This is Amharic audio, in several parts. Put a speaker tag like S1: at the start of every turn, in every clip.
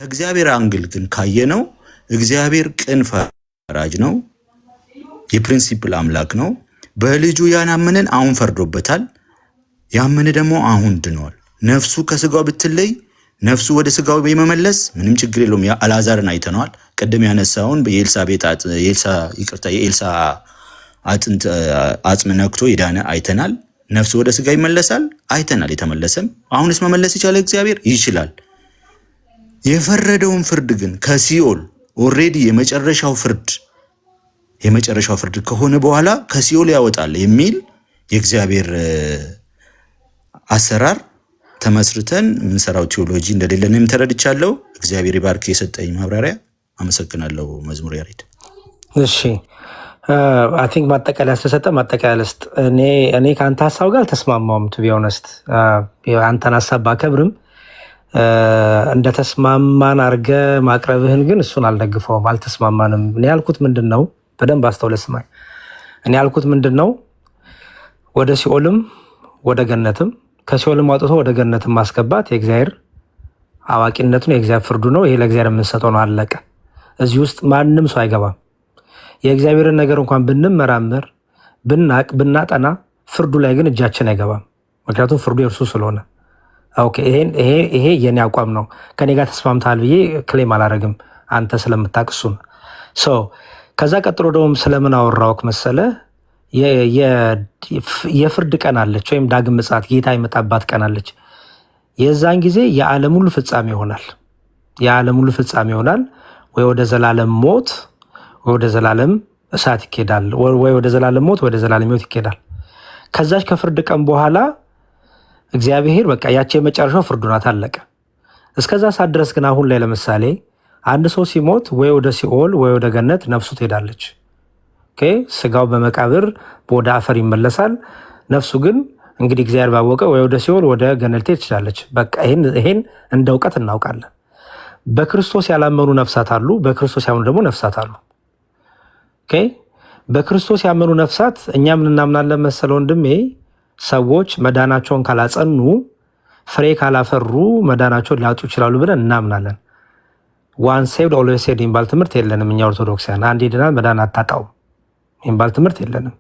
S1: እግዚአብሔር አንግል ግን ካየነው እግዚአብሔር ቅን ፈራጅ ነው። የፕሪንሲፕል አምላክ ነው። በልጁ ያናመነን አሁን ፈርዶበታል። ያመነ ደግሞ አሁን ድኗል። ነፍሱ ከስጋው ብትለይ ነፍሱ ወደ ስጋው በመመለስ ምንም ችግር የለውም። አልዓዛርን አይተነዋል። ቅድም ያነሳውን የኤልሳ አጥንት አጽም ነክቶ የዳነ አይተናል። ነፍሱ ወደ ስጋ ይመለሳል አይተናል። የተመለሰም አሁንስ መመለስ ይቻላል። እግዚአብሔር ይችላል። የፈረደውን ፍርድ ግን ከሲኦል ኦሬዲ የመጨረሻው ፍርድ ከሆነ በኋላ ከሲኦል ያወጣል የሚል የእግዚአብሔር አሰራር ተመስርተን የምንሰራው ቴዎሎጂ እንደሌለንም ተረድቻለሁ። እግዚአብሔር ይባርክ የሰጠኝ ማብራሪያ። አመሰግናለሁ። መዝሙር ያሬድ።
S2: እሺ አይ ቲንክ ማጠቃለያ ስለሰጠ ማጠቃለያ ልስጥ። እኔ ከአንተ ሀሳብ ጋር አልተስማማውም። ቱ ቢ ኦነስት አንተን ሀሳብ ባከብርም እንደተስማማን አድርገ ማቅረብህን ግን እሱን አልደግፈውም። አልተስማማንም። እኔ ያልኩት ምንድን ነው? በደንብ አስተውለህ ስማኝ። እኔ ያልኩት ምንድን ነው? ወደ ሲኦልም ወደ ገነትም ከሲኦልም አውጥቶ ወደ ገነትም ማስገባት የእግዚአብሔር አዋቂነቱ ነው፣ የእግዚአብሔር ፍርዱ ነው። ይሄ ለእግዚአብሔር የምንሰጠው ነው። አለቀ። እዚህ ውስጥ ማንም ሰው አይገባም። የእግዚአብሔርን ነገር እንኳን ብንመራመር ብናቅ ብናጠና ፍርዱ ላይ ግን እጃችን አይገባም። ምክንያቱም ፍርዱ የእርሱ ስለሆነ። ኦኬ፣ ይሄ የኔ አቋም ነው። ከኔ ጋር ተስማምታል ብዬ ክሌም አላረግም፣ አንተ ስለምታቅሱ ነው። ከዛ ቀጥሎ ደግሞ ስለምን አወራውክ መሰለ? የፍርድ ቀን አለች፣ ወይም ዳግም ምጽአት ጌታ የመጣባት ቀን አለች። የዛን ጊዜ የዓለም ሁሉ ፍጻሜ ይሆናል። የዓለም ሁሉ ፍጻሜ ይሆናል። ወይ ወደ ዘላለም ሞት ወይ ወደ ዘላለም እሳት ይኬዳል፣ ወይ ወደ ዘላለም ሞት ወደ ዘላለም ሕይወት ይኬዳል። ከዛች ከፍርድ ቀን በኋላ እግዚአብሔር በቃ ያቺ የመጨረሻው ፍርዱ ናት፣ አለቀ። እስከዛ ሰዓት ድረስ ግን አሁን ላይ ለምሳሌ አንድ ሰው ሲሞት ወይ ወደ ሲኦል ወይ ወደ ገነት ነፍሱ ትሄዳለች። ስጋው በመቃብር ወደ አፈር ይመለሳል። ነፍሱ ግን እንግዲህ እግዚአብሔር ባወቀ ወይ ወደ ሲኦል ወደ ገነት ትሄድ ትችላለች። በቃ ይሄን እንደ እውቀት እናውቃለን። በክርስቶስ ያላመኑ ነፍሳት አሉ፣ በክርስቶስ ያመኑ ደግሞ ነፍሳት አሉ። በክርስቶስ ያመኑ ነፍሳት እኛ ምን እናምናለን መሰለ ወንድሜ? ሰዎች መዳናቸውን ካላጸኑ ፍሬ ካላፈሩ መዳናቸውን ሊያጡ ይችላሉ ብለን እናምናለን። ዋን ሴቭድ ኦልዌይስ ሴቭድ የሚባል ትምህርት የለንም እኛ ኦርቶዶክሳውያን። አንድ ድናል መዳን አታጣው የሚባል ትምህርት የለንም።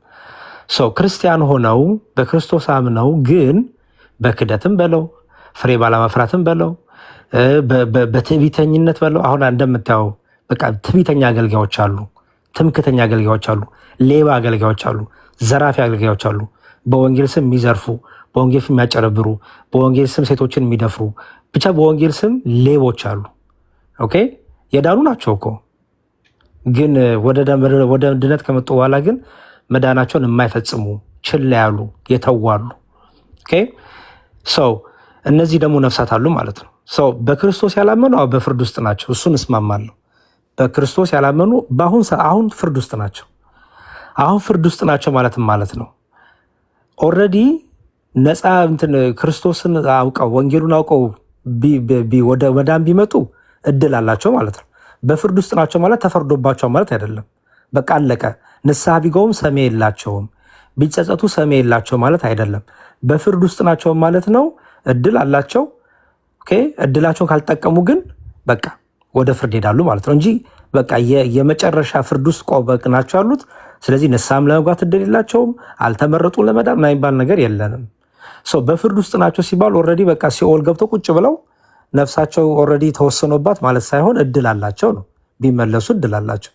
S2: ክርስቲያን ሆነው በክርስቶስ አምነው ግን በክደትም በለው ፍሬ ባለማፍራትም በለው በትዕቢተኝነት በለው። አሁን እንደምታየው በቃ ትዕቢተኛ አገልጋዮች አሉ፣ ትምክተኛ አገልጋዮች አሉ፣ ሌባ አገልጋዮች አሉ፣ ዘራፊ አገልጋዮች አሉ። በወንጌል ስም የሚዘርፉ፣ በወንጌል ስም የሚያጨረብሩ፣ በወንጌል ስም ሴቶችን የሚደፍሩ፣ ብቻ በወንጌል ስም ሌቦች አሉ። ኦኬ የዳኑ ናቸው እኮ ግን ወደ ድነት ከመጡ በኋላ ግን መዳናቸውን የማይፈጽሙ ችላ ያሉ የተዋሉ። እነዚህ ደግሞ ነፍሳት አሉ ማለት ነው። በክርስቶስ ያላመኑ በፍርድ ውስጥ ናቸው። እሱን እስማማለሁ። በክርስቶስ ያላመኑ አሁን ፍርድ ውስጥ ናቸው። አሁን ፍርድ ውስጥ ናቸው ማለት ነው። ኦልሬዲ ነፃ ክርስቶስን አውቀው ወንጌሉን አውቀው ወዳን ቢመጡ እድል አላቸው ማለት ነው። በፍርድ ውስጥ ናቸው ማለት ተፈርዶባቸው ማለት አይደለም። በቃ አለቀ። ንስሐ ቢገቡም ሰሜ የላቸውም፣ ቢጸጸቱ ሰሜ የላቸው ማለት አይደለም። በፍርድ ውስጥ ናቸው ማለት ነው። እድል አላቸው። እድላቸውን ካልጠቀሙ ግን በቃ ወደ ፍርድ ሄዳሉ ማለት ነው እንጂ በቃ የመጨረሻ ፍርድ ውስጥ ናቸው ያሉት። ስለዚህ ንስሐም ለመግባት እድል የላቸውም፣ አልተመረጡ ለመዳን የሚባል ነገር የለንም። በፍርድ ውስጥ ናቸው ሲባል ኦልሬዲ በቃ ሲኦል ገብተው ቁጭ ብለው ነፍሳቸው ኦልሬዲ ተወሰኖባት ማለት ሳይሆን እድል አላቸው ነው። ቢመለሱ እድል አላቸው።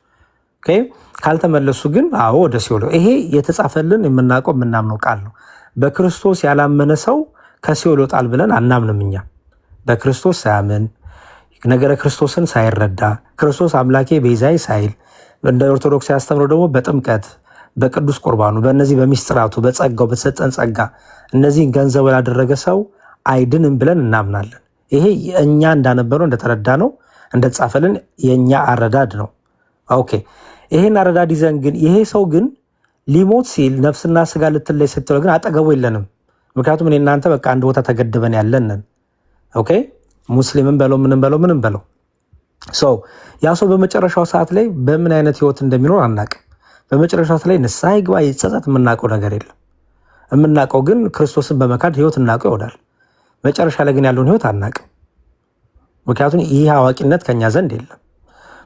S2: ካልተመለሱ ግን ወደ ሲኦል። ይሄ የተጻፈልን የምናውቀው የምናምነው ቃል ነው። በክርስቶስ ያላመነ ሰው ከሲኦል ይወጣል ብለን አናምንም እኛ። በክርስቶስ ሳያምን ነገረ ክርስቶስን ሳይረዳ ክርስቶስ አምላኬ ቤዛይ ሳይል እንደ ኦርቶዶክስ ያስተምረው ደግሞ በጥምቀት በቅዱስ ቁርባኑ በእነዚህ በሚስጥራቱ በጸጋው በተሰጠን ጸጋ እነዚህን ገንዘብ ያደረገ ሰው አይድንም ብለን እናምናለን። ይሄ እኛ እንዳነበረው እንደተረዳ ነው እንደተጻፈልን የኛ አረዳድ ነው። ኦኬ ይሄን አረዳድ ይዘን ግን ይሄ ሰው ግን ሊሞት ሲል ነፍስና ስጋ ልትለይ ስትለው ግን አጠገቡ የለንም። ምክንያቱም እኔ እናንተ በቃ አንድ ቦታ ተገድበን ያለንን። ኦኬ ሙስሊምን በለው ምንም በለው ያ ሰው በመጨረሻው ሰዓት ላይ በምን አይነት ህይወት እንደሚኖር አናቅም። በመጨረሻው ሰዓት ላይ ንስሐ ይግባ ይጸጸት የምናውቀው ነገር የለም። የምናውቀው ግን ክርስቶስን በመካድ ህይወት እናውቀው ይሆናል። መጨረሻ ላይ ግን ያለውን ህይወት አናቅም። ምክንያቱም ይህ አዋቂነት ከኛ ዘንድ የለም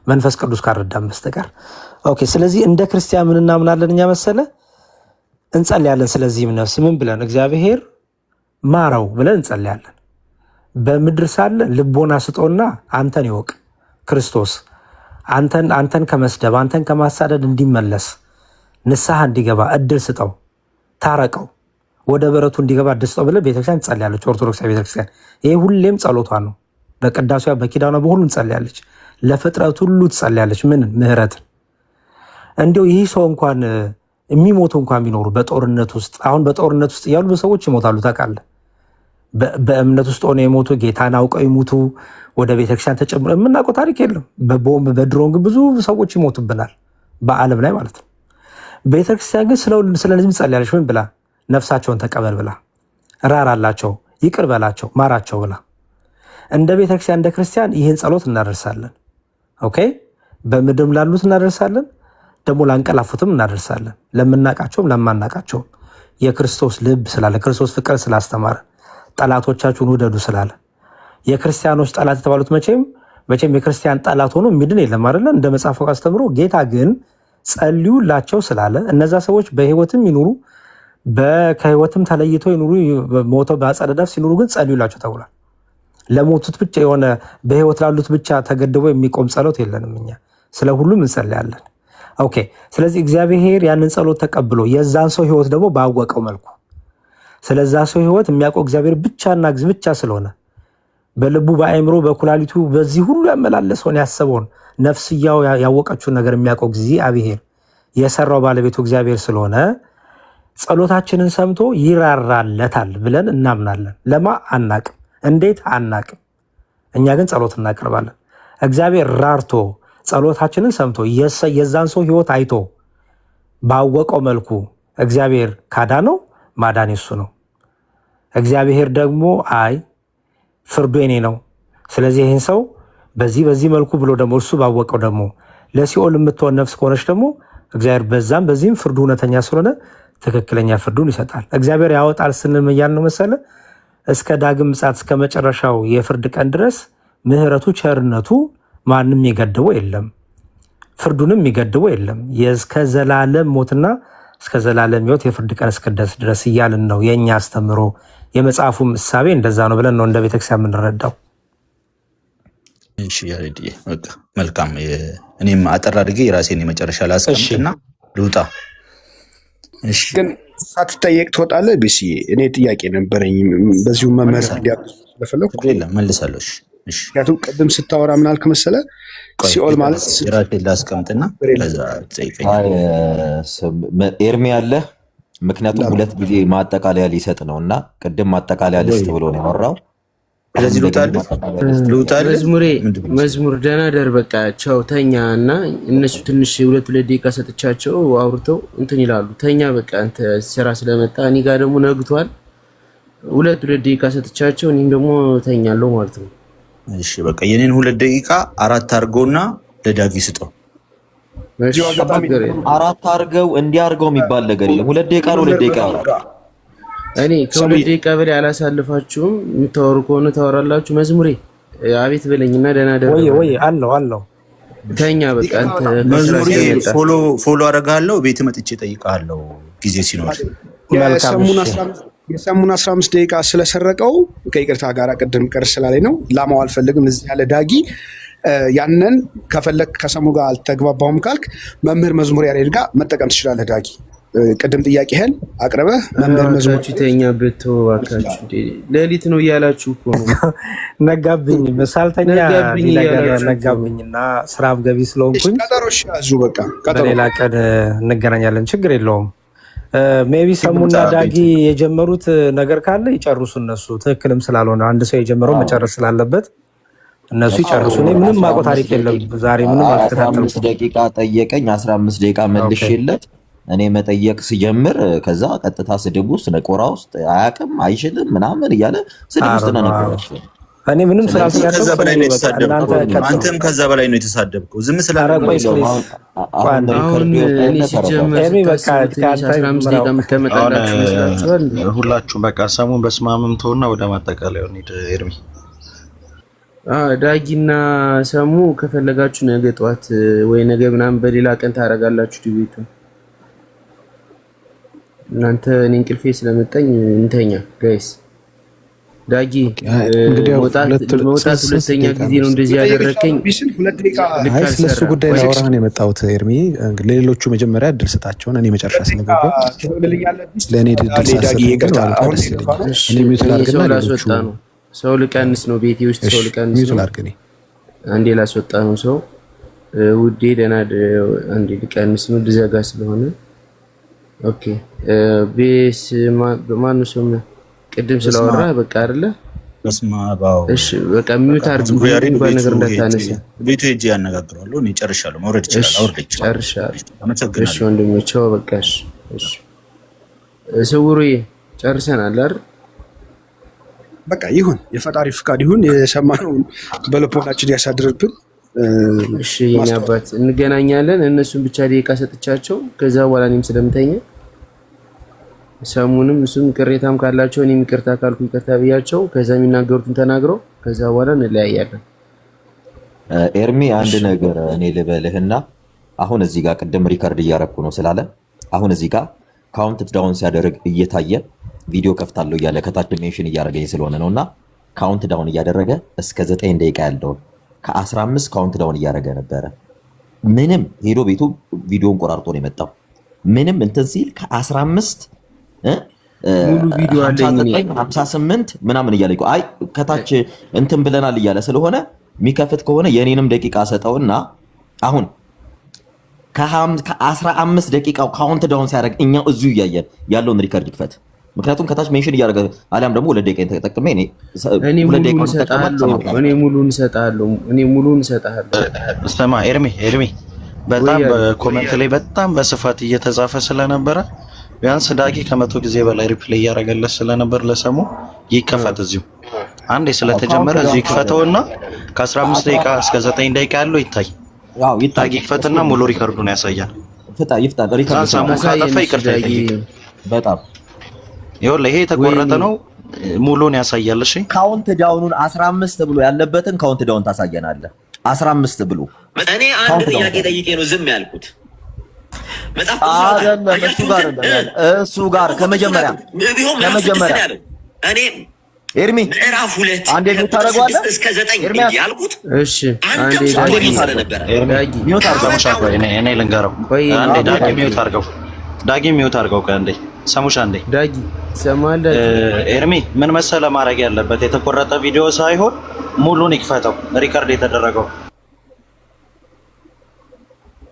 S2: መንፈስ ቅዱስ ካረዳን በስተቀር። ኦኬ። ስለዚህ እንደ ክርስቲያን ምን እናምናለን እኛ መሰለ? እንጸልያለን። ስለዚህም ነፍስ ምን ብለን እግዚአብሔር ማረው ብለን እንጸልያለን። በምድር ሳለ ልቦና ስጦና አንተን ይወቅ ክርስቶስ አንተን ከመስደብ አንተን ከማሳደድ እንዲመለስ ንስሐ እንዲገባ እድል ስጠው፣ ታረቀው፣ ወደ በረቱ እንዲገባ እድል ስጠው ብለን ቤተክርስቲያን ትጸልያለች። ኦርቶዶክስ ቤተክርስቲያን ይሄ ሁሌም ጸሎቷ ነው። በቅዳሴዋ በኪዳኗ በሁሉ ትጸልያለች። ለፍጥረት ሁሉ ትጸልያለች። ምን ምህረትን እንዲሁ ይህ ሰው እንኳን የሚሞቱ እንኳን ቢኖሩ በጦርነት ውስጥ አሁን በጦርነት ውስጥ ያሉ ሰዎች ይሞታሉ ታውቃለህ። በእምነት ውስጥ ሆነ የሞቱ ጌታን አውቀው ይሞቱ ወደ ቤተክርስቲያን ተጨምሮ የምናውቀው ታሪክ የለም። በቦምብ በድሮን ግን ብዙ ሰዎች ይሞቱብናል በዓለም ላይ ማለት ነው። ቤተክርስቲያን ግን ስለነዚህም ጸልያለች። ምን ብላ? ነፍሳቸውን ተቀበል ብላ፣ ራራላቸው፣ ይቅር በላቸው፣ ማራቸው ብላ። እንደ ቤተክርስቲያን እንደ ክርስቲያን ይህን ጸሎት እናደርሳለን። ኦኬ። በምድርም ላሉት እናደርሳለን፣ ደግሞ ላንቀላፉትም እናደርሳለን፣ ለምናቃቸውም ለማናቃቸውም። የክርስቶስ ልብ ስላለ ክርስቶስ ፍቅር ስላስተማረ ጠላቶቻችሁን ውደዱ ስላለ የክርስቲያኖች ጠላት የተባሉት መቼም የክርስቲያን ጠላት ሆኖ የሚድን የለም አይደለ? እንደ መጽሐፉ አስተምሮ ጌታ ግን ጸልዩላቸው ስላለ እነዛ ሰዎች በህይወትም ይኑሩ ከህይወትም ተለይተው ይኑሩ ሞተው በአጸደ ነፍስ ይኑሩ ግን ጸልዩላቸው ተብሏል። ለሞቱት ብቻ የሆነ በህይወት ላሉት ብቻ ተገድቦ የሚቆም ጸሎት የለንም። እኛ ስለ ሁሉም እንጸልያለን። ኦኬ። ስለዚህ እግዚአብሔር ያንን ጸሎት ተቀብሎ የዛን ሰው ህይወት ደግሞ ባወቀው መልኩ ስለዛ ሰው ህይወት የሚያውቀው እግዚአብሔር ብቻና ብቻ ስለሆነ በልቡ በአእምሮ በኩላሊቱ በዚህ ሁሉ ያመላለሰውን ያሰበውን ነፍስያው ያወቀችውን ነገር የሚያውቀው እግዚአብሔር የሰራው ባለቤቱ እግዚአብሔር ስለሆነ ጸሎታችንን ሰምቶ ይራራለታል ብለን እናምናለን። ለማ አናቅም፣ እንዴት አናቅም። እኛ ግን ጸሎት እናቀርባለን። እግዚአብሔር ራርቶ ጸሎታችንን ሰምቶ የዛን ሰው ህይወት አይቶ ባወቀው መልኩ እግዚአብሔር ካዳነው ማዳን የሱ ነው። እግዚአብሔር ደግሞ አይ ፍርዱ የኔ ነው፣ ስለዚህ ይህን ሰው በዚህ መልኩ ብሎ ደግሞ እርሱ ባወቀው ደግሞ ለሲኦል የምትሆን ነፍስ ከሆነች ደግሞ እግዚአብሔር በዚህም ፍርዱ እውነተኛ ስለሆነ ትክክለኛ ፍርዱን ይሰጣል። እግዚአብሔር ያወጣል ስንል እያልን ነው መሰለ እስከ ዳግም ምጽአት እስከ መጨረሻው የፍርድ ቀን ድረስ ምህረቱ ቸርነቱ ማንም የገደበው የለም፣ ፍርዱንም የገደበው የለም። እስከ ዘላለም ሞትና እስከ ዘላለም ሕይወት የፍርድ ቀን እስክደርስ ድረስ እያልን ነው የእኛ አስተምሮ። የመጽሐፉም እሳቤ እንደዛ ነው ብለን ነው እንደ ቤተክርስቲያን የምንረዳው።
S1: እሺ ያሬድ በቃ መልካም። እኔም አጠር አድርጌ የራሴን የመጨረሻ ላስቀምጥና ልውጣ። እሺ
S3: ግን ሳትጠየቅ ትወጣለህ? ቤስዬ እኔ ጥያቄ ነበረኝ በዚሁ መምህር እንዲያብስ ስለፈለኩ
S1: መልሳለሁ። እሺ
S3: ምክንያቱም ቅድም ስታወራ ምን አልክ መሰለህ? ሲኦል ማለት
S1: የራሴን ላስቀምጥና ለዛ ትጠይቀኛለህ።
S4: ኤርሚ አለ። ምክንያቱም ሁለት ጊዜ ማጠቃለያ ሊሰጥ ነው እና ቅድም ማጠቃለያ ልስጥ ብሎ ነው ያወራው።
S1: ስለዚህ
S5: መዝሙር ደህና ደር በቃ ቻው ተኛ እና እነሱ ትንሽ ሁለት ደቂቃ ሰጥቻቸው አውርተው እንትን ይላሉ። ተኛ በቃ አንተ ስራ ስለመጣ እኔ ጋር ደግሞ ነግቷል። ሁለት ደቂቃ ሰጥቻቸው እኔም ደግሞ ተኛለሁ ማለት ነው።
S1: እሺ በቃ የኔን 2 ደቂቃ 4 አድርገውና ለዳጊ ስጠው።
S4: አራት አድርገው እንዲያርገው የሚባል ነገር የለም። 2 ደቂቃ ነው 2 ደቂቃ ነው።
S5: እኔ ከ2 ደቂቃ በላይ አላሳልፋችሁም። የምታወሩ ከሆነ ታወራላችሁ። መዝሙሬ አቤት በለኝና ደህና ደረ
S2: ወይ አለው
S5: ተኛ በቃ አንተ
S1: መዝሙሬ ፎሎ አደርጋለሁ። ቤት መጥቼ እጠይቅሃለሁ ጊዜ ሲኖር።
S3: የሰሙን 15 ደቂቃ ስለሰረቀው ከይቅርታ ጋር ቅድም ቀር ስላለኝ ነው ላማው አልፈልግም። እዚህ ያለ ዳጊ ያንን ከፈለክ ከሰሙ ጋር አልተግባባሁም ካልክ መምህር መዝሙር ያሬድ ጋር መጠቀም ትችላለህ። ዳጊ ቅድም ጥያቄህን አቅርበህ መምህር መዝሙር
S5: ተኛበት ዋካችሁ ሌሊት ነው እያላችሁ እኮ ነው።
S2: ነጋብኝ መሳልተኛ ነጋብኝና ስራም ገቢ ስለሆንኩኝ
S3: ቀጠሮሽ ያዙ። በቃ ቀጠሮ
S2: ሌላ ቀን እንገናኛለን። ችግር የለውም። ሜቢ ሰሙና ዳጊ የጀመሩት ነገር ካለ ይጨርሱ እነሱ። ትክክልም ስላልሆነ አንድ ሰው የጀመረው መጨረስ ስላለበት እነሱ ይጨርሱ። እኔ ምንም ማቆ ታሪክ የለም። ዛሬ ምንም አልተከታተልኩም።
S4: 15 ደቂቃ ጠየቀኝ፣ 15 ደቂቃ መልሼለት እኔ መጠየቅ ሲጀምር ከዛ ቀጥታ ስድብ ውስጥ ነቆራ ውስጥ አያውቅም አይችልም ምናምን እያለ ስድብ ውስጥ ነበር።
S2: እኔ ምንም ስላልተያዘው
S1: ከዛ በላይ ነው የተሳደብከው። አንተም ከዛ በላይ ነው የተሳደብከው። ዝም ስላልኩ
S6: ሁላችሁም በቃ ሰሙን በስማምም ተውና ወደ ማጠቃለያው እንሂድ። ኤርሚ
S5: ዳጊና ሰሙ ከፈለጋችሁ ነገ ጠዋት ወይ ነገ ምናምን በሌላ ቀን ታረጋላችሁ ዲቤቱን። እናንተ እኔ እንቅልፌ ስለመጣኝ እንተኛ ጋይስ። ዳጊ መውጣት ሁለተኛ ጊዜ ነው እንደዚህ ያደረከኝ።
S6: አይ ስለሱ ጉዳይ ላወራህ ነው የመጣሁት ኤርሚ። ለሌሎቹ መጀመሪያ እድል ስጣቸውን እኔ መጨረሻ ስለገባሁ ለእኔ እድል ስጣቸው።
S5: ሰው ላስወጣ ነው፣ ሰው ልቀንስ ነው ቤቴ ውስጥ ሰው ልቀንስ ነው። አንዴ ላስወጣ ነው ሰው ውዴ ደህና አንዴ ልቀንስ ነው ልዘጋ ስለሆነ። ኦኬ ቤስ ማን ሰው ቅድም ስላወራ በቃ አይደለ?
S1: በስማባው
S5: እሺ በቃ ሚውት አድርጉ። ነገር እንዳታነሳ
S1: ቤቱ ሄጄ ያነጋግረዋለሁ። እኔ ጨርሻለሁ። መውረድ ይችላል። አውርድ
S5: ጨርሻለሁ። አመሰግናለሁ። እሺ ወንድሜ ቻው። በቃ እሺ ስውሩዬ ጨርሰናል አይደል?
S3: በቃ ይሁን፣ የፈጣሪ ፍቃድ ይሁን። የሰማነውን በልቦናችን ያሳድርብን።
S5: እሺ የኔ አባት እንገናኛለን። እነሱን ብቻ ደቂቃ ሰጥቻቸው ከዛ በኋላ እኔም ስለምተኛ ሰሙንም እሱም ቅሬታም ካላቸው እኔም ይቅርታ ካልኩ ይቅርታ ብያቸው ከዛ የሚናገሩትን ተናግረው ከዛ በኋላ እንለያያለን።
S4: ኤርሚ አንድ ነገር እኔ ልበልህና አሁን እዚህ ጋር ቅድም ሪከርድ እያረኩ ነው ስላለ አሁን እዚህ ጋር ካውንት ዳውን ሲያደርግ እየታየ ቪዲዮ ከፍታለሁ እያለ ከታች ሜንሽን እያደረገኝ ስለሆነ ነውና ካውንት ዳውን እያደረገ እስከ 9 ደቂቃ ያለውን ከ15 ካውንት ዳውን እያደረገ ነበረ። ምንም ሄዶ ቤቱ ቪዲዮን ቆራርጦ ነው የመጣው። ምንም እንትን ሲል ከ15
S5: ሙሉ ቪዲዮ አለኝ
S4: 58 ምናምን እያለ አይ ከታች እንትን ብለናል እያለ ስለሆነ የሚከፍት ከሆነ የኔንም ደቂቃ ሰጠውና አሁን ከ15 ደቂቃው ካውንት ዳውን ሲያደርግ እኛው እዚሁ እያየን ያለውን ሪከርድ ይክፈት። ምክንያቱም ከታች ሜንሽን እያደረገ አሊያም ደግሞ 2 ደቂቃ ተጠቅሜ እኔ
S5: ሙሉን እሰጥሃለሁ።
S7: ስማ ኤርሚ በጣም በኮሜንት ላይ በጣም በስፋት እየተጻፈ ስለነበረ ቢያንስ ዳጊ ከ100 ጊዜ በላይ ሪፕሌይ እያደረገለት ስለነበር ለሰሙ ይከፈት እዚሁ አንዴ ስለተጀመረ እዚሁ ይክፈተውና ከ15 ደቂቃ እስከ 9 ደቂቃ ያለው ይታይ። ዳጊ ይክፈትና ሙሉ ሪከርዱን ያሳያል።
S4: ይፍታ ሪከርዱ
S7: ሰሙ ካጠፋ ይቅርታ ይጠይቅ።
S4: በጣም
S7: ይሄ የተቆረጠ ነው። ሙሉን ያሳያል። እሺ
S4: ካውንት ዳውኑን 15 ብሎ ያለበትን ካውንት ዳውን ታሳየናለህ። 15 ብሎ
S8: እኔ አንድ ጥያቄ ጠይቄ ነው ዝም ያልኩት።
S4: እሱ ጋር ከመጀመሪያ
S8: እኔ
S4: ኤርሚ
S8: ምዕራፍ 2
S4: አንዴ ታደርገዋለህ
S8: እስከ 9 ያልኩት።
S5: እሺ አንዴ
S8: ስለነበረ
S7: ሚውት አድርገው። እኔ ልንገረው አንዴ ዳጊ ሚውት አድርገው ከአንዴ ሰሙሻ አንዴ
S5: ዳጊ ሰማለ
S7: ኤርሚ ምን መሰለህ ማድረግ ያለበት የተቆረጠ ቪዲዮ ሳይሆን ሙሉን ይክፈተው ሪከርድ የተደረገው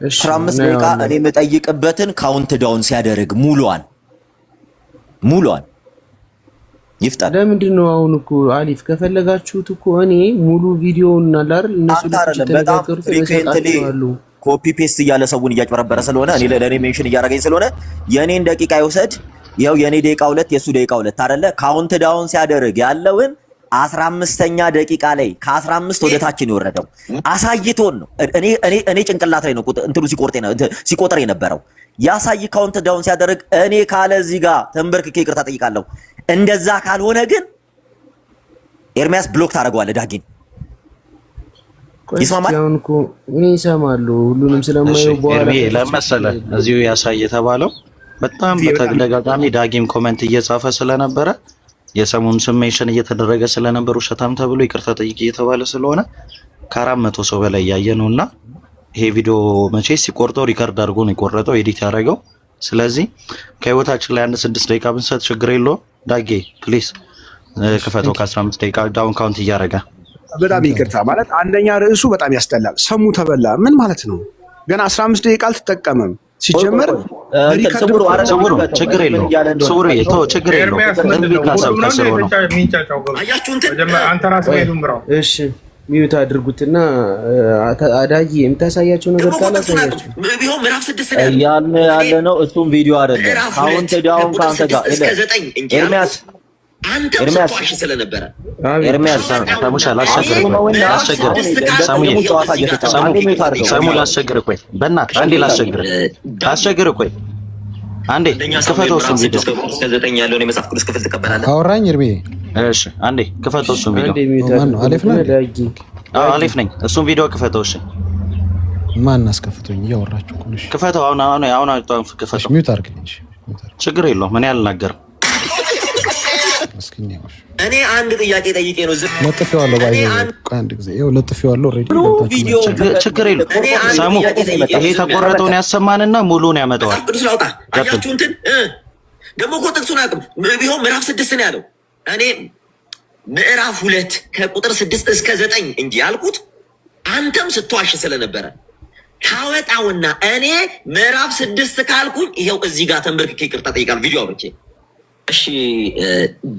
S4: 15 ደቂቃ እኔ የምጠይቅበትን ካውንት ዳውን ሲያደርግ ሙሉዋን ይፍታል።
S5: ለምንድን ነው አሁን እኮ አሊፍ ከፈለጋችሁት እኮ እኔ ሙሉ ቪዲዮውን አላር እነሱ
S4: ተነጋገሩት ነው ኮፒ ፔስት እያለ ሰውን እያጭበረበረ ስለሆነ እኔ ለኔ ሜንሽን እያደረገኝ ስለሆነ የኔን ደቂቃ ይወሰድ። ይኸው የኔ ደቂቃ 2 የሱ ደቂቃ 2 አይደለ? ካውንት ዳውን ሲያደርግ ያለውን 15ኛ ደቂቃ ላይ ከ15 ወደ ታች ነው የወረደው። አሳይቶን ነው እኔ ጭንቅላት ላይ ነው እንትኑ ሲቆጥር የነበረው ያሳይ ካውንት ዳውን ሲያደርግ እኔ ካለ እዚህ ጋር ተንበርክኬ ይቅርታ ጠይቃለሁ። እንደዛ ካልሆነ ግን ኤርሚያስ ብሎክ ታደርገዋለህ ዳጊን። ይስማማል?
S5: እኔ እሰማለሁ ሁሉንም ስለማየው በኋላ
S7: ለመሰለ እዚሁ ያሳይ የተባለው በጣም በተደጋጋሚ ዳጊም ኮሜንት እየጻፈ ስለነበረ የሰሙም ስሜሽን እየተደረገ ስለነበር ውሸታም ተብሎ ይቅርታ ጠይቅ እየተባለ ስለሆነ ከ400 ሰው በላይ ያየ ነውና ይሄ ቪዲዮ መቼ ሲቆርጠው ሪከርድ አድርጎ ነው የቆረጠው ኤዲት ያደረገው። ስለዚህ ከህይወታችን ላይ 6 ደቂቃ ብንሰጥ ችግር የለውም። ዳጌ ፕሊዝ ክፈተው ከ15 ደቂቃ ዳውን ካውንት እያደረገ።
S3: በጣም ይቅርታ ማለት አንደኛ ርዕሱ በጣም ያስጠላል። ሰሙ ተበላ ምን ማለት ነው? ገና 15 ደቂቃ አልተጠቀመም ሲጀመር
S7: ስውሩ ችግር የለውም። ስውሩ ተው ችግር የለውም።
S5: እሺ ሚዩት አድርጉትና አዳጊ የምታሳያቸው ነገር ካላሳያችሁ
S8: ቢሆን ምዕራፍ 6
S4: ያለ ነው። እሱም ቪዲዮ አይደለም። ካውንት ዳውን ካንተ ጋር ኤርሚያስ
S8: ስለነበረ
S7: ኤርሚያስ ሰሙሻ ላስቸግር ቆይ በእናትህ አንዴ ላስቸግር ቆይ አንዴ ክፈተው እሱን ቪዲዮ
S8: እስከ 9 ያለውን የመጽሐፍ ቅዱስ ክፍል ትቀበላለህ?
S6: አወራኝ እርሜ።
S7: እሺ አንዴ ክፈተው እሱን ቪዲዮ።
S6: ማን ነው? አሌፍ ነው?
S7: አሌፍ ነኝ። እሱን ቪዲዮ ክፈተው። እሺ
S6: ማን አስከፍቶኝ? እያወራችሁ እኮ ነሽ።
S7: ክፈተው። አሁን ክፈተው።
S6: ሚውት አድርግልኝ።
S7: ችግር የለውም። እኔ አልናገርም።
S8: እኔ አንድ ጥያቄ ጠይቄ ነው ዝም
S6: ለጥፌዋለሁ። አንድ ጊዜ ይኸው ለጥፌዋለሁ። ኦልሬዲ
S7: ችግር የለውም። ሰሙ ይሄ የተቆረጠውን ያሰማንና ሙሉውን ያመጣዋል።
S8: ቅዱስ ላውጣ አያችሁ እንትን ደግሞ እኮ ጥቅሱን አቅም ቢሆን ምዕራፍ 6 ነው ያለው። እኔ ምዕራፍ 2 ከቁጥር 6 እስከ 9 እንጂ ያልኩት አንተም ስትዋሽ ስለነበረ ታወጣውና እኔ ምዕራፍ 6 ካልኩኝ ይሄው እዚህ ጋር ተንበርክኬ ይቅርታ ጠይቃለሁ። ቪዲዮ አብርቼ እሺ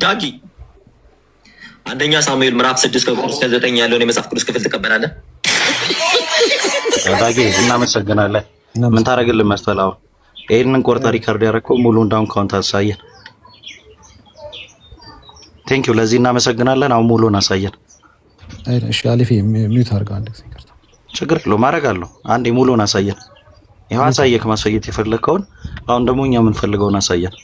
S8: ዳጊ አንደኛ ሳሙኤል ምዕራፍ 6 ከቁጥር እስከ 9 ያለውን የመጽሐፍ ቅዱስ ክፍል ትቀበላለህ?
S7: ዳጊ እናመሰግናለን። ምን ታደርግልን መሰለህ? አሁን ይሄንን ቆርጠ ሪከርድ ያደረከው ሙሉ እንዳውን ካውንት አሳየን። ቴንክ ዩ ለዚህ እናመሰግናለን። አሁን ሙሉን አሳየን።
S6: እሺ አሊፍ ሚውት አድርገው አንድ ጊዜ ይቅርታ።
S7: ችግር የለውም አደርጋለሁ። አንዴ ሙሉን አሳየን። ይሄው አሳየክ ማሳየት የፈለከውን አሁን ደግሞ እኛ የምንፈልገውን አሳየን።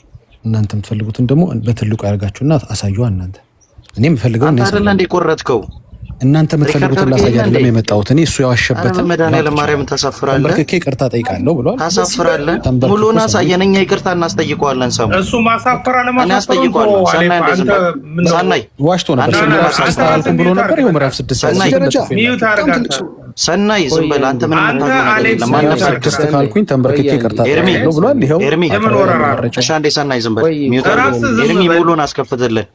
S6: እናንተ የምትፈልጉትን ደግሞ በትልቁ ያርጋችሁና አሳዩ። እናንተ እኔ የምፈልገው
S7: ነው አይደል እንዴ ቆረጥከው?
S6: እናንተ የምትፈልጉትን ላሳይ አይደለም የመጣሁት። እኔ እሱ ያዋሸበትን
S7: መድኃኒዓለም ማርያም ተሳፍራለህ፣
S6: ተንበርክኬ ይቅርታ ጠይቃለሁ ብሏል።
S7: ታሳፍራለህ። ሙሉውን አሳየን፣ እኛ ይቅርታ እናስጠይቀዋለን። ሰሙ
S2: እሱ ማሳፈር
S7: እናስጠይቀዋለን። ሰናይ
S6: ዋሽቶ ነበር። ምዕራፍ 6 አላልኩም ብሎ ነበር። ይኸው ምዕራፍ 6
S7: ሰናይ ዝም በል አንተ። ምን
S6: ምዕራፍ 6 ካልኩኝ ተንበርክኬ ይቅርታ ጠይቃለሁ ብሏል። ይኸው
S7: እሺ አንዴ ሰናይ ዝም በል። ኤርሚ ሙሉውን አስከፍትልን።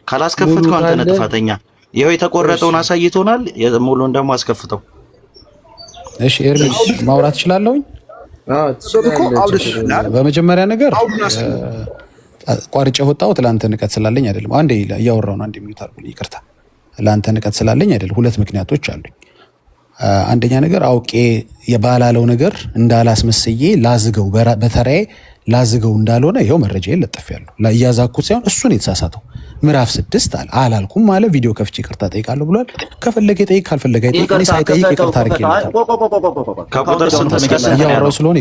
S7: ካላስከፍትከው አንተ ነህ ጥፋተኛ። ይሄው የተቆረጠውን አሳይቶናል። ሙሉውን ደግሞ አስከፍተው።
S6: እሺ ኤርሚ ማውራት እችላለሁኝ? በመጀመሪያ ነገር ቋርጬ ወጣሁት ለአንተ ንቀት ስላለኝ አይደለም። አንዴ እያወራሁ ነው። አንዴ ሚዩት አድርጉልኝ። ይቅርታ። ለአንተ ንቀት ስላለኝ አይደለም። ሁለት ምክንያቶች አሉኝ። አንደኛ ነገር አውቄ የባላለው ነገር እንዳላስመስዬ ላዝገው በተራዬ ላዝገው እንዳልሆነ ይሄው መረጃዬን ለጥፌያለሁ። እያዛኩት ሳይሆን እሱን የተሳሳተው ምዕራፍ 6 አላልኩም ማለት ቪዲዮ ከፍቼ ይቅርታ ጠይቃለሁ ብሏል። ከፈለገ ጠይቅ፣ ካልፈለገ ጠይቅ። እኔ ሳይጠይቅ ይቅርታ አድርጌለታል።
S7: ከቁጥር ስንት እስከ ስንት
S6: ያወራው ስለሆነ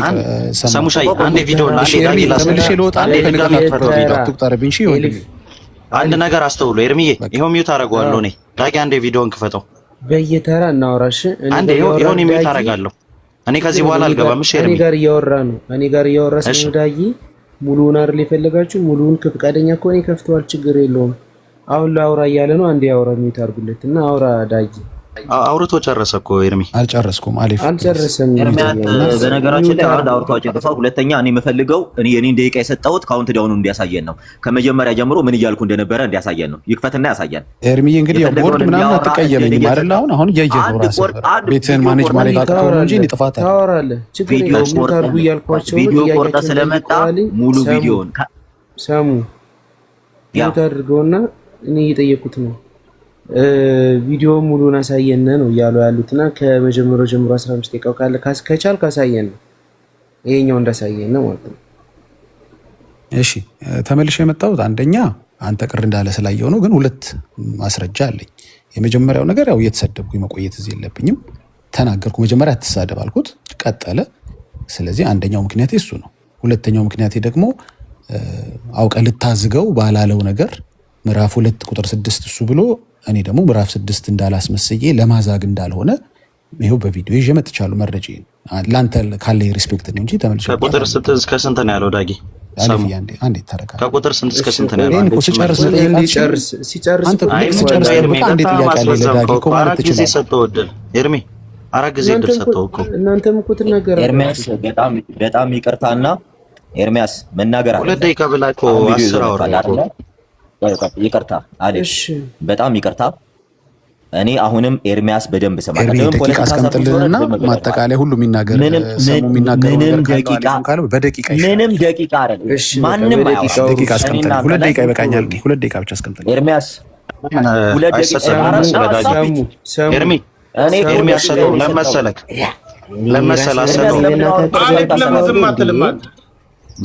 S7: ሰሙሻይ አንዴ ቪዲዮ
S6: ተመልሼ ልወጣ ትቁጠርብኝ።
S7: አንድ ነገር አስተውሎ ኤርሚዬ፣ ይሄው ሚዩት አደርገዋለሁ እኔ። ዳጊ አንዴ ቪዲዮን ክፈተው።
S5: በየተራ እናወራሽ።
S7: አንዴ ይሄው ሚዩት አደርጋለሁ እኔ። ከዚህ በኋላ አልገባም። እሺ ኤርሚ፣
S5: እኔ ጋር እያወራ ነው። እኔ ጋር እያወራ ነው ዳጊ። ሙሉውን አይደል የፈለጋችሁ? ሙሉውን ፈቃደኛ ከሆነ ይከፍተዋል፣ ችግር የለውም። አሁን ላውራ እያለ ነው። አንዴ አውራ ሚዩት አድርጉለት እና አውራ ዳጊ።
S7: አውርቶ ጨረሰ እኮ ኤርሚ።
S6: አልጨረስኩም። አሊፍ
S5: አልጨረሰም።
S4: በነገራችን ላይ አንድ አውርቶ አጨርሰው። ሁለተኛ እኔ የምፈልገው የኔን ደቂቃ የሰጠሁት ካውንት ዳውኑ እንዲያሳየን ነው። ከመጀመሪያ ጀምሮ ምን እያልኩ እንደነበረ እንዲያሳየን ነው። ይክፈትና ያሳየን።
S6: ኤርሚ እንግዲህ ቦርድ ምናምን አትቀየመኝም አይደል? አሁን እያየህ ነው ራስህ ቤትህን ማኔጅ ማድረግ አቅቶህ ነው እንጂ እኔ ጥፋት አይደለም።
S5: ታወራለህ።
S4: ቪዲዮ ቆርጠ ስለመጣ ሙሉ ቪዲዮን
S5: ሰሙ ሚዩት አድርገውና እኔ እየጠየኩት ነው። ቪዲዮ ሙሉን አሳየን ነው እያሉ ያሉትና ከመጀመሪያው ጀምሮ 15 ደቂቃው ካለ ከቻልክ አሳየን ነው። ይሄኛው እንዳሳየን ነው ማለት ነው።
S6: እሺ ተመልሼ የመጣሁት አንደኛ አንተ ቅር እንዳለ ስላየው ነው፣ ግን ሁለት ማስረጃ አለኝ። የመጀመሪያው ነገር ያው እየተሰደብኩኝ መቆየት እዚህ የለብኝም። ተናገርኩ። መጀመሪያ አትሳደብ አልኩት፣ ቀጠለ። ስለዚህ አንደኛው ምክንያቴ እሱ ነው። ሁለተኛው ምክንያቴ ደግሞ አውቀ ልታዝገው ባላለው ነገር ምዕራፍ 2 ቁጥር 6 እሱ ብሎ እኔ ደግሞ ምዕራፍ 6 እንዳላስመስዬ ለማዛግ እንዳልሆነ ይሄው በቪዲዮ ይዤ መጥቻለሁ። መረጃዬን ላንተ ካለ ሪስፔክት ነው እንጂ ተመልሼ
S7: ከቁጥር ስንት እስከ ስንት ነው ያለው ዳጊ?
S6: አንዴ ታረጋ።
S7: ከቁጥር ስንት እስከ ስንት ነው ያለው?
S6: አንዴ ሲጨርስ አንዴ ጥያቄ አለ ለዳጊ እኮ ማለት ትችላለህ።
S7: ሰጠው እድል ኤርሚ፣ አራት ጊዜ እድል ሰጠው እኮ።
S5: እናንተም እኮ ትናገራላችሁ።
S4: ኤርሚያስ በጣም ይቅርታና ኤርሚያስ መናገር አለ።
S7: 2 ደቂቃ ብላ እኮ 10 አወራ አይደል?
S4: ይቅርታ አለሽ። በጣም ይቅርታ። እኔ አሁንም ኤርሚያስ በደንብ ሰማ።
S6: ደቂቃ አስቀምጥልንና ማጠቃለያ ሁሉ የሚናገር ሰሙ የሚናገር በደቂቃ
S4: ምንም ደቂቃ አይደለም። ማንም
S6: ደቂቃ አስቀምጥልን። 2 ደቂቃ ይበቃኛል። 2 ደቂቃ ብቻ አስቀምጥልን
S4: ኤርሚያስ። 2 ደቂቃ
S7: ኤርሚ እኔ ኤርሚያስ ሰለው ለመሰለክ ሰለው
S2: ለምን ዝም አትልም?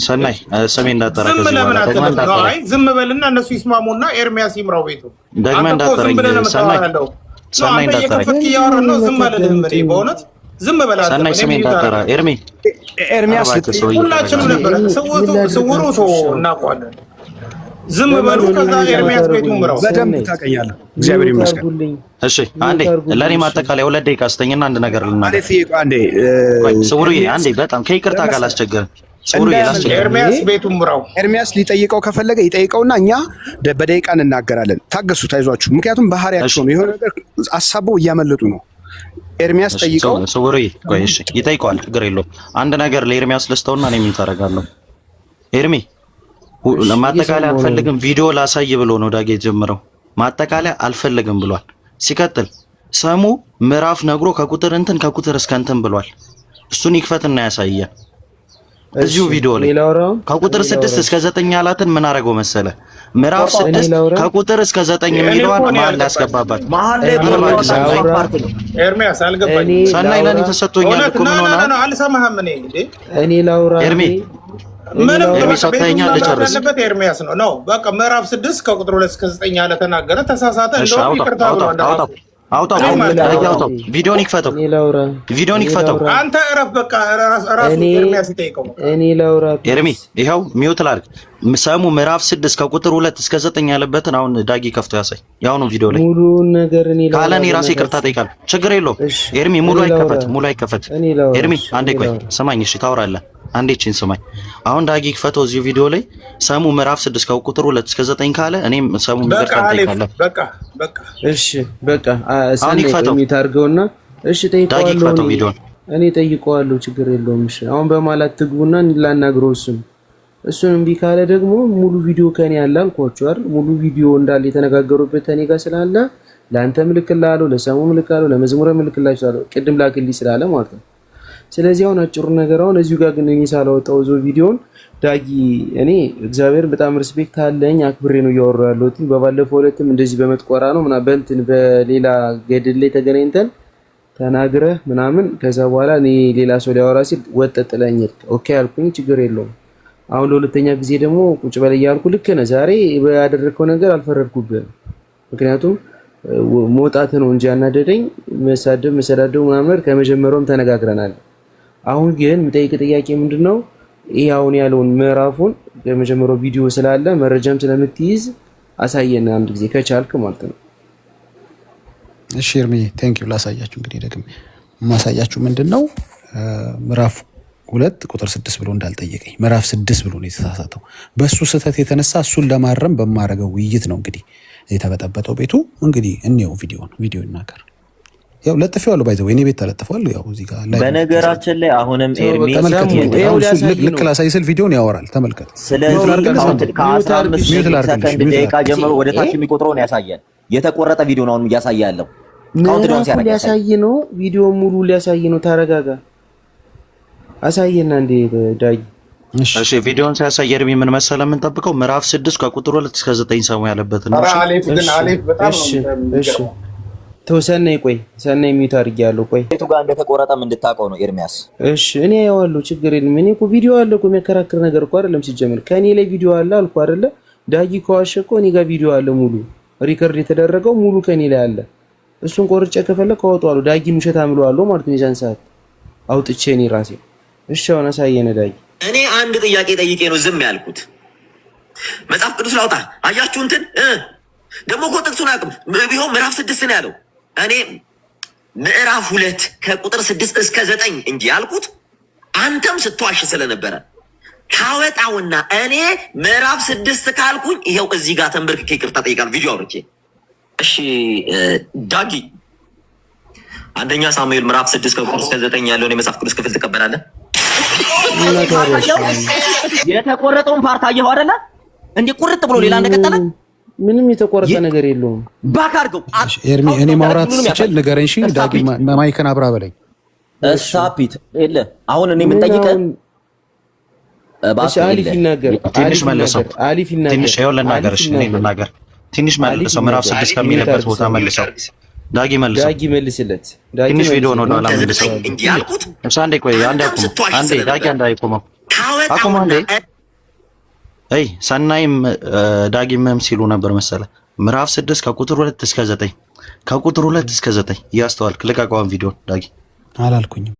S7: ሰናይ ስሜ እንዳጠራከ
S2: ዝም በልና እነሱ ይስማሙና ኤርሚያስ ይምራው ቤቱ።
S7: ደግመህ እንዳጠራኝ ሰናይ እንዳጠራኝ
S2: እያወራን ነው። ዝም አልልም እኔ በእውነት
S9: ዝም በላት።
S7: ሰናይ ስሜን ታጠራ ኤርሚ
S3: ኤርሚያስ
S9: ሁላችንም ነበር ስውሩ ሰው እናውቀዋለን። ዝም በሉ። ከዛ ኤርሚያስ ቤቱን ምራው።
S3: በደንብ ታቀኛለህ። እግዚአብሔር ይመስገን።
S7: እሺ አንዴ ለኔ ማጠቃለያ 2 ደቂቃ ስተኝና አንድ ነገር ልናገር።
S3: አንዴ
S7: ስውሩዬ አንዴ በጣም ከይቅርታ ጋር ላስቸግር። ስውሩዬ ላስቸግር።
S9: ኤርሚያስ ቤቱን ምራው።
S3: ኤርሚያስ ሊጠይቀው ከፈለገ ይጠይቀውና እኛ በደቂቃ እንናገራለን። ታገሱ፣ ታይዟችሁ። ምክንያቱም ባህሪያቸው ነው። የሆነ ነገር አሳበው እያመለጡ ነው። ኤርሚያስ ጠይቀው።
S7: ስውሩዬ ቆይ እሺ ይጠይቀዋል፣ ችግር የለውም። አንድ ነገር ለኤርሚያስ ልስተውና እኔ ምን ታደርጋለሁ? ኤርሚ ማጠቃለያ አልፈልግም ቪዲዮ ላሳይ ብሎ ነው ዳጌ ጀምረው ማጠቃለያ አልፈልግም ብሏል። ሲቀጥል ሰሙ ምዕራፍ ነግሮ ከቁጥር እስከ እንትን ብሏል። እሱን ይክፈትና ያሳየን እዚሁ ቪዲዮ ላይ ከቁጥር 6 እስከ 9 ያላትን ምን አደረገው መሰለ? ምዕራፍ 6 ከቁጥር እስከ 9 የሚለውን መሀል ላይ ያስገባባት።
S9: ኤርሚያስ አልገባኝ።
S7: ሰናይ ለኔ ተሰጥቶኛል እኮ ምን ሆነ?
S9: አልሰማህም?
S5: እኔ ላውራ
S7: ኤርሚ
S9: ምንም
S7: የሚሰጠኛ ልጨርስ።
S9: ኤርሚያስ ነው በቃ ምዕራፍ 6 ከቁጥር 2 እስከ 9 ያለ ተናገረ። ተሳሳተ። እንደውም ይቅርታ ብሎ
S7: አውጣው ቪዲዮን ይክፈተው፣ ቪዲዮን ይክፈተው።
S9: አንተ እረፍ በቃ ራሱ ኤርሚያስ ይጠይቀው።
S5: እኔ ላውራ
S7: ኤርሚ ይኸው ሚውት ላድርግ። ሰሙ ምዕራፍ 6 ከቁጥር 2 እስከ 9 ያለበትን አሁን ዳጊ ከፍቶ ያሳይ። ያው ነው ቪዲዮ ላይ
S5: ሙሉ ነገር እኔ ላውራ
S7: ካለ እኔ ራሴ ይቅርታ ጠይቃለሁ። ችግር የለውም ኤርሚ። ሙሉ አይከፈት። ኤርሚ አንዴ ቆይ ስማኝ እሺ፣ ታወራለህ አንዴ ቺን ስማኝ። አሁን ዳጊ ክፈተው እዚሁ ቪዲዮ ላይ ሰሙ ምዕራፍ 6 ከቁጥር 2 እስከ 9 ካለ እኔም ሰሙ ይቅርታ ጠይቃለሁ።
S9: በቃ
S5: እሺ በቃ ሰናይ የሚታርገውና እሺ ጠይቀዋለሁ። እኔ ጠይቀዋለሁ፣ ችግር የለውም። እሺ አሁን በማላት ትግቡና ላናግረው። እሱን እምቢ ካለ ደግሞ ሙሉ ቪዲዮ ከኔ ያለ አልኳችሁ አይደል? ሙሉ ቪዲዮ እንዳለ የተነጋገሩበት እኔ ጋር ስላለ ለአንተ ምልክልሃለሁ፣ ለሰሙ ምልክልሃለሁ፣ ለመዝሙረ ምልክልሃለሁ። ቅድም ላክልኝ ስላለ ማለት ነው። ስለዚህ አሁን አጭሩ ነገር አሁን እዚሁ ጋር ግን እኔ ሳላወጣው ዞ ቪዲዮን ዳጊ እኔ እግዚአብሔር በጣም ሪስፔክት አለኝ፣ አክብሬ ነው እያወራሁ ያለሁት። በባለፈው ዕለትም እንደዚህ በመጥቆራ ነው ምናምን በእንትን በሌላ ገድል ላይ ተገናኝተን ተናግረህ ምናምን ከዛ በኋላ እኔ ሌላ ሰው ሊያወራ ሲል ወጠጥለኝ ኦኬ አልኩኝ፣ ችግር የለውም። አሁን ለሁለተኛ ጊዜ ደግሞ ቁጭ በል እያልኩ ልክ ነህ ዛሬ ያደረግከው ነገር አልፈረድኩብህም። ምክንያቱም መውጣት ነው እንጂ ያናደደኝ መሰዳደብ ምናምን ከመጀመሪያውም ተነጋግረናል። አሁን ግን የምጠይቅ ጥያቄ ምንድነው? ይሄ አሁን ያለውን ምዕራፉን የመጀመሪያው ቪዲዮ ስላለ መረጃም ስለምትይዝ አሳየን አንድ ጊዜ ከቻልክ ማለት ነው።
S6: እሺ ኤርሚ ቴንክ ዩ። ላሳያችሁ እንግዲህ ደግሞ ማሳያችሁ ምንድነው ምዕራፍ 2 ቁጥር 6 ብሎ እንዳልጠየቀኝ ምዕራፍ 6 ብሎ ነው የተሳሳተው። በሱ ስህተት የተነሳ እሱን ለማረም በማረገው ውይይት ነው እንግዲህ የተበጠበጠው ቤቱ። እንግዲህ እንየው ቪዲዮ ይናገር። ያው ለጥፌዋለሁ ባይዘው እኔ ቤት ተለጥፏል። ያው እዚህ ጋር ላይ
S4: በነገራችን ላይ አሁንም ኤርሚ
S6: ልክ ላሳይ ስል ቪዲዮን ያወራል። ተመልከት።
S4: ስለዚህ ከ15 ሰከንድ ደቂቃ ጀምሮ ወደ ታች የሚቆጥረውን ያሳያል። የተቆረጠ ቪዲዮ ነው አሁን እያሳየ ያለው። ካውንት ዳውን ሲያደርግ
S5: ያሳይ ነው። ቪዲዮ ሙሉ ሊያሳይ ነው። ተረጋጋ። አሳየና እንዴ ዳጊ።
S7: እሺ ቪዲዮን ሲያሳይ ኤርሚ ምን መሰለህ የምንጠብቀው ምዕራፍ 6 ከቁጥር 2 እስከ 9 ሰሙ ያለበት ነው።
S5: እሺ ተወሰነኝ ቆይ ሰናይ ሚዩት አድርጌያለሁ። ቆይ
S4: ቤቱ ጋር እንደተቆረጠም እንድታውቀው ነው ኤርሚያስ።
S5: እሺ እኔ ያዋለሁ ችግር የለም። እኔ እኮ ቪዲዮ አለ እኮ የሚያከራክር ነገር እኮ አይደለም ሲጀምር ከኔ ላይ ቪዲዮ አለ አልኩ አይደለ? ዳጊ ከዋሸ እኮ እኔ ጋር ቪዲዮ አለ ሙሉ ሪከርድ የተደረገው ሙሉ ከኔ ላይ አለ። እሱን ቆርጬ ከፈለክ አወጣዋለሁ። ዳጊ ምሸት አምለዋለሁ ማለት ነው የዛን ሰዓት አውጥቼ እኔ ራሴ። እሺ አሁን አሳየነ ዳጊ።
S8: እኔ አንድ ጥያቄ ጠይቄ ነው ዝም ያልኩት። መጽሐፍ ቅዱስ ላውጣ አያችሁ እንትን ደግሞ እኮ ጥቅሱን አቅም ቢሆን ምዕራፍ 6 ነው ያለው። እኔ ምዕራፍ 2 ከቁጥር 6 እስከ 9 እንጂ ያልኩት አንተም ስትዋሽ ስለነበረ ካወጣውና እኔ ምዕራፍ 6 ካልኩኝ ይሄው እዚህ ጋር ተንበርክኬ ይቅርታ ጠይቃለሁ ቪዲዮ አውርቼ። እሺ ዳጊ አንደኛ ሳሙኤል ምዕራፍ 6 ከቁጥር እስከ 9 ያለውን የመጽሐፍ ቅዱስ ክፍል ትቀበላለህ? የተቆረጠውን ፓርት አየኸው አይደለ? እንዴ ቁርጥ ብሎ ሌላ እንደቀጠለ
S5: ምንም የተቆረጠ ነገር የለውም።
S8: ባክ አድርገው
S6: ኤርሚ። እኔ ማውራት ስችል ንገረኝ። እሺ ዳጊ ማይከን አብራ በለኝ።
S4: ሳፒት የለ አሁን እኔ የምንጠይቀህ
S5: እሺ አሊፍ ይናገር።
S7: ትንሽ መልሰው
S5: አሊፍ ይናገር።
S7: ትንሽ ይኸው ልናገር። እሺ እኔ ልናገር። ትንሽ መልሰው ምዕራፍ 6 ከሚለበት ቦታ መልሰው ዳጊ መልሰው።
S5: ዳጊ መልስለት።
S7: ትንሽ ቪዲዮ ነው ዳላ መልሰው
S8: እንጂ ያልኩት
S7: እሺ አንዴ ቆይ አንዴ አቁም። አንዴ ዳጊ አንዴ አይቆመው አቁም አንዴ። አይ ሰናይም ዳጊምም ሲሉ ነበር መሰለ ምዕራፍ 6 ከቁጥር 2 እስከ 9 ከቁጥር 2 እስከ 9 ያስተዋልክ። ልቀቀዋን ቪዲዮ ዳጊ
S6: አላልኩኝም።